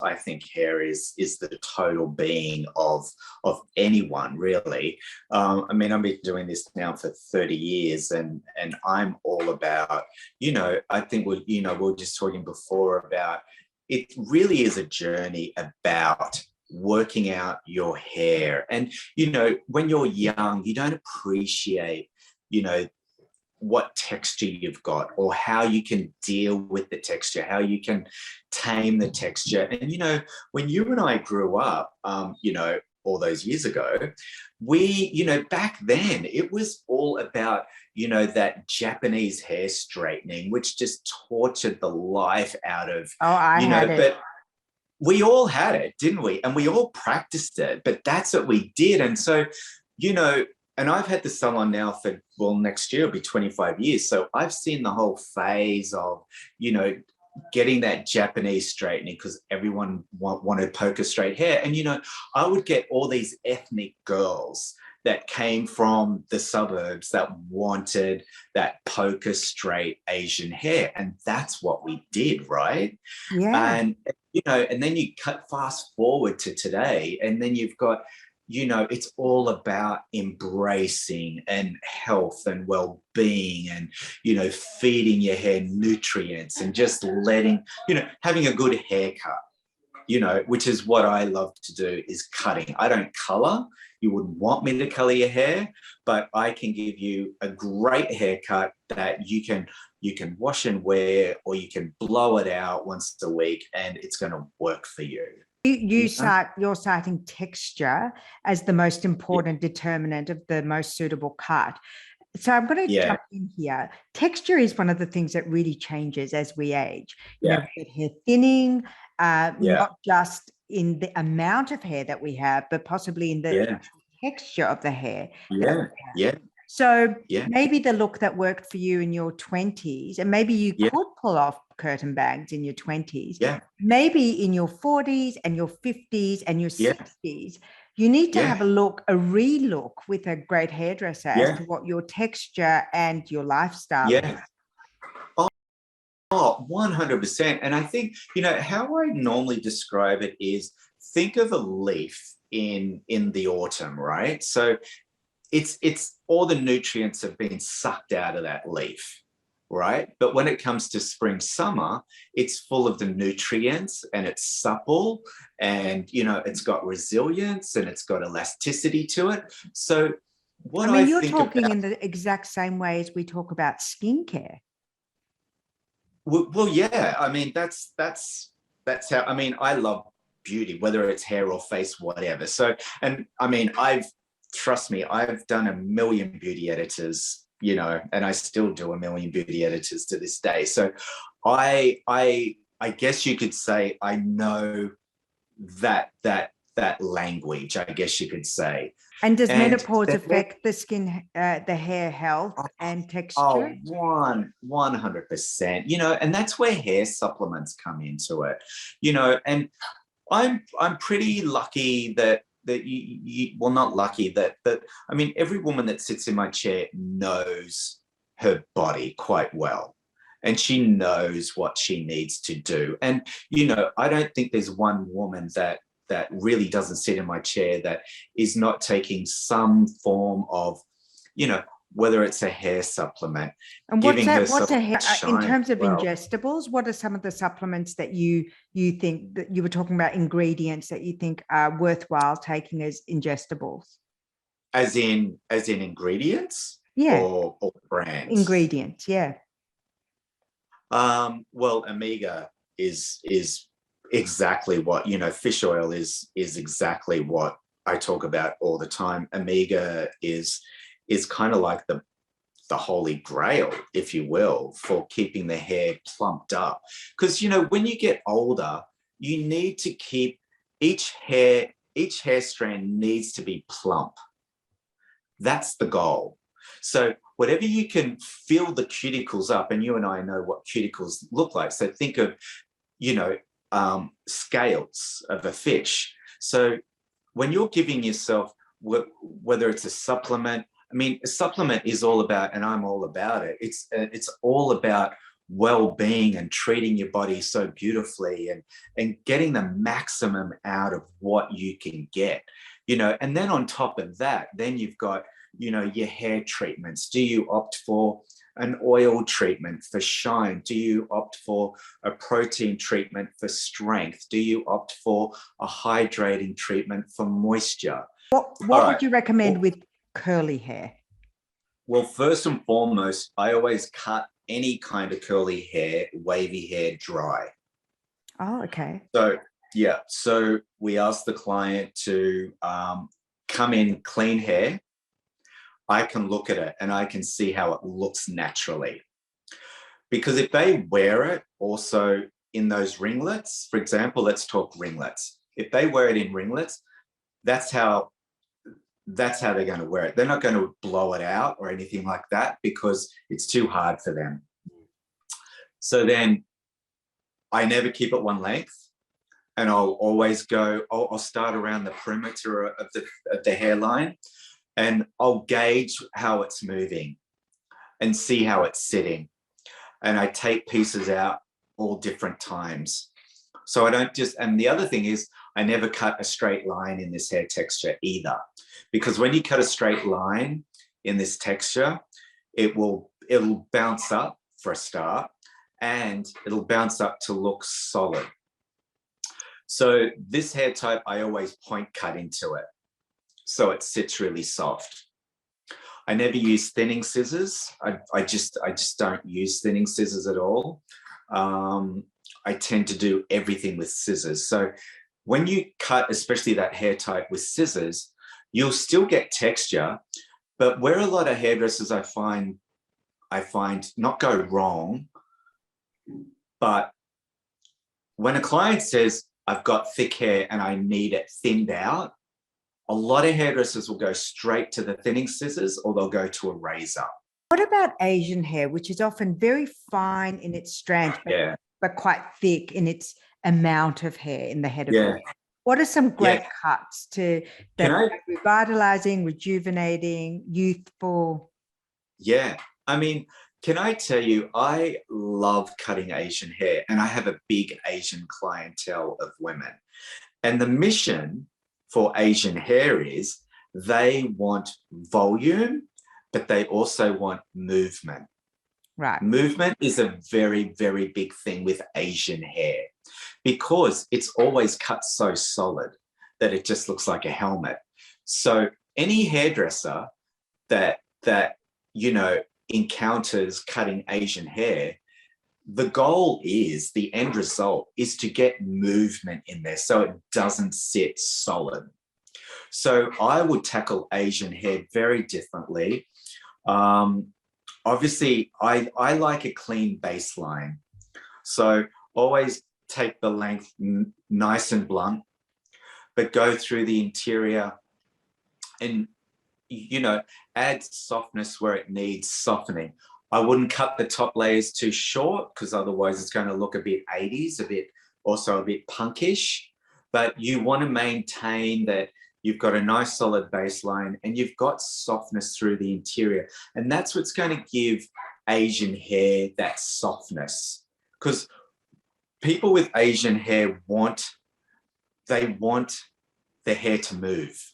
I think hair is the total being of anyone, really. I mean, I've been doing this now for 30 years, and I'm all about, I think we were just talking before about, it really is a journey about working out your hair. And, when you're young, you don't appreciate, what texture you've got, or how you can deal with the texture, how you can tame the texture. And, when you and I grew up, all those years ago, back then it was all about, that Japanese hair straightening, which just tortured the life out of, I had it. but we all had it, didn't we? And we all practiced it, but that's what we did. And so, and I've had the salon now for, next year will be 25 years. So I've seen the whole phase of, getting that Japanese straightening, because everyone wanted poker straight hair. And, I would get all these ethnic girls that came from the suburbs that wanted that poker straight Asian hair. And that's what we did, right? Yeah. And, and then you cut fast forward to today, and then you've got, it's all about embracing and health and well-being and, feeding your hair nutrients and just letting, having a good haircut, which is what I love to do, is cutting. I don't color. You wouldn't want me to color your hair, but I can give you a great haircut that you can wash and wear, or you can blow it out once a week, and it's going to work for you. You're citing texture as the most important determinant of the most suitable cut. So I'm going to jump in here. Texture is one of the things that really changes as we age. We get hair thinning, not just in the amount of hair that we have, but possibly in the texture of the hair. So maybe the look that worked for you in your 20s, and maybe you could pull off curtain bangs in your 20s, maybe in your 40s and your 50s and your 60s, you need to have a relook with a great hairdresser as to what your texture and your lifestyle is. Oh, 100%. And I think, how I normally describe it is, think of a leaf in the autumn, right? So it's all the nutrients have been sucked out of that leaf, right? But when it comes to spring, summer, it's full of the nutrients, and it's supple, and, it's got resilience, and it's got elasticity to it. So you're talking in the exact same way as we talk about skincare. Well, yeah. I mean, that's how, I love beauty, whether it's hair or face, whatever. So, and trust me, I've done a million beauty editors, and I still do a million beauty editors to this day. So I guess you could say I know that language, I guess you could say. And does menopause affect the skin, the hair health and texture? Oh, 100%. And that's where hair supplements come into it. And I'm pretty lucky that not lucky that every woman that sits in my chair knows her body quite well, and she knows what she needs to do. And, I don't think there's one woman that really doesn't sit in my chair that is not taking some form of, whether it's a hair supplement. And what's a hair, in terms of ingestibles, what are some of the supplements that you think, that you were talking about, ingredients that you think are worthwhile taking as ingestibles? As in ingredients? Yeah. Or brands? Ingredients, yeah. Well, Omega is exactly what, fish oil is exactly what I talk about all the time. Omega is kind of like the holy grail, if you will, for keeping the hair plumped up. Because, when you get older, you need to keep each hair strand needs to be plump. That's the goal. So whatever you can fill the cuticles up, and you and I know what cuticles look like. So think of, scales of a fish. So when you're giving yourself, whether it's a supplement, a supplement is all about, and I'm all about it. It's all about well-being and treating your body so beautifully and getting the maximum out of what you can get, you know. And then on top of that, then you've got, you know, your hair treatments. Do you opt for an oil treatment for shine? Do you opt for a protein treatment for strength? Do you opt for a hydrating treatment for moisture? What would you recommend with curly hair? Well, first and foremost, I always cut any kind of curly hair, wavy hair dry. Oh, okay. So, yeah. So we ask the client to come in clean hair. I can look at it and I can see how it looks naturally. Because if they wear it also in those ringlets, for example, let's talk ringlets. If they wear it in ringlets, that's how they're going to wear it. They're not going to blow it out or anything like that because it's too hard for them. So then I never keep it one length, and I'll always go, I'll start around the perimeter of the hairline, and I'll gauge how it's moving and see how it's sitting. And I take pieces out all different times. So I don't just, and the other thing is I never cut a straight line in this hair texture either. Because when you cut a straight line in this texture, it'll bounce up for a start, and it'll bounce up to look solid. So this hair type, I always point cut into it, so it sits really soft. I never use thinning scissors. I just don't use thinning scissors at all. I tend to do everything with scissors. So when you cut, especially that hair type with scissors, you'll still get texture, but where a lot of hairdressers I find not go wrong, but when a client says, I've got thick hair and I need it thinned out, a lot of hairdressers will go straight to the thinning scissors, or they'll go to a razor. What about Asian hair, which is often very fine in its strands, but quite thick in its amount of hair in the head of hair? What are some great cuts that are revitalizing, rejuvenating, youthful? Yeah. I mean, can I tell you, I love cutting Asian hair, and I have a big Asian clientele of women. And the mission for Asian hair is they want volume, but they also want movement. Right. Movement is a very, very big thing with Asian hair because it's always cut so solid that it just looks like a helmet. So any hairdresser that you know encounters cutting Asian hair, the goal is, the end result is to get movement in there so it doesn't sit solid. So I would tackle Asian hair very differently. Obviously, I like a clean baseline. So always take the length nice and blunt, but go through the interior and, you know, add softness where it needs softening. I wouldn't cut the top layers too short because otherwise it's going to look a bit 80s, also a bit punkish. But you want to maintain that you've got a nice solid baseline and you've got softness through the interior. And that's what's going to give Asian hair that softness. Because people with Asian hair want their hair to move.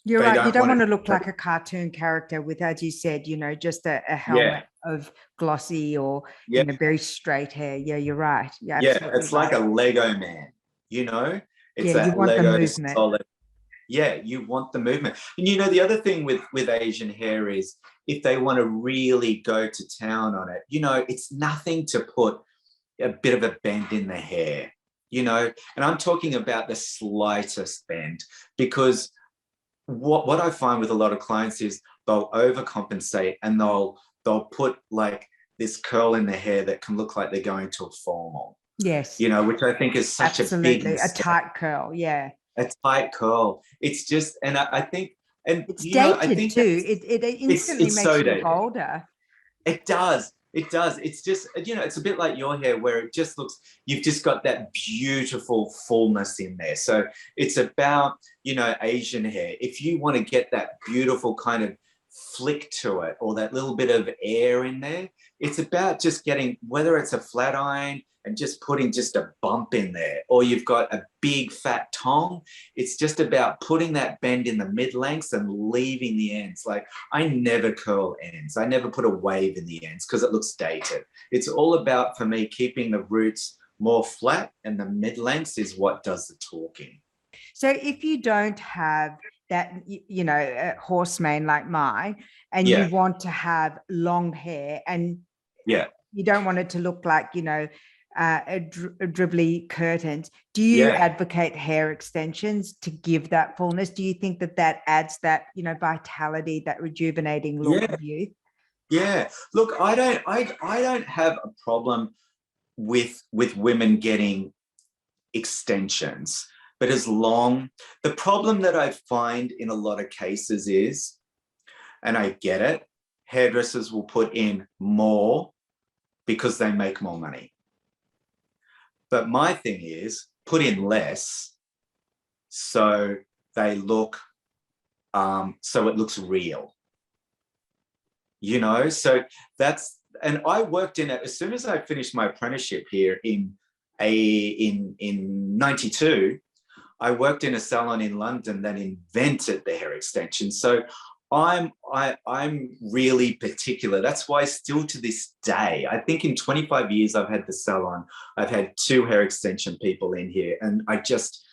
You're right. You don't want to look like a cartoon character with, as you said, you know, just a helmet of glossy or you know, very straight hair. Yeah, you're right. Yeah, it's like a Lego man, you know? It's that you want Lego the movement. Solid. Yeah, you want the movement. And you know, the other thing with Asian hair is if they want to really go to town on it, you know, it's nothing to put a bit of a bend in the hair, you know? And I'm talking about the slightest bend, because what I find with a lot of clients is they'll overcompensate and they'll put like this curl in their hair that can look like they're going to a formal. Yes. You know, which I think is such a big mistake. A tight curl, yeah. A tight curl. It's just, and I think, and it's dated too. It instantly makes you look older. It does. It does. It's just, you know, it's a bit like your hair where it just looks, you've just got that beautiful fullness in there. So it's about, you know, Asian hair. If you want to get that beautiful kind of flick to it or that little bit of air in there. It's about just getting, whether it's a flat iron and just putting just a bump in there, or you've got a big fat tong, it's just about putting that bend in the mid-lengths and leaving the ends. Like, I never curl ends. I never put a wave in the ends because it looks dated. It's all about, for me, keeping the roots more flat, and the mid-lengths is what does the talking. So if you don't have that, horse mane like mine, and you want to have long hair, and you don't want it to look like, a dribbly curtains, do you advocate hair extensions to give that fullness? Do you think that adds that, vitality, that rejuvenating look of youth? Yeah. Look, I don't have a problem with women getting extensions, but the problem that I find in a lot of cases is, and I get it, hairdressers will put in more because they make more money. But my thing is, put in less so they look, so it looks real. So that's, and I worked in it as soon as I finished my apprenticeship here in 92. I worked in a salon in London that invented the hair extension. So I'm really particular. That's why still to this day, I think in 25 years I've had the salon, I've had 2 hair extension people in here, and I just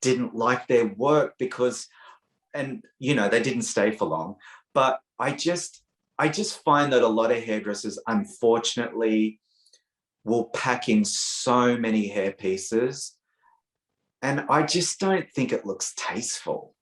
didn't like their work because, and they didn't stay for long. But I just find that a lot of hairdressers, unfortunately, will pack in so many hair pieces, and I just don't think it looks tasteful.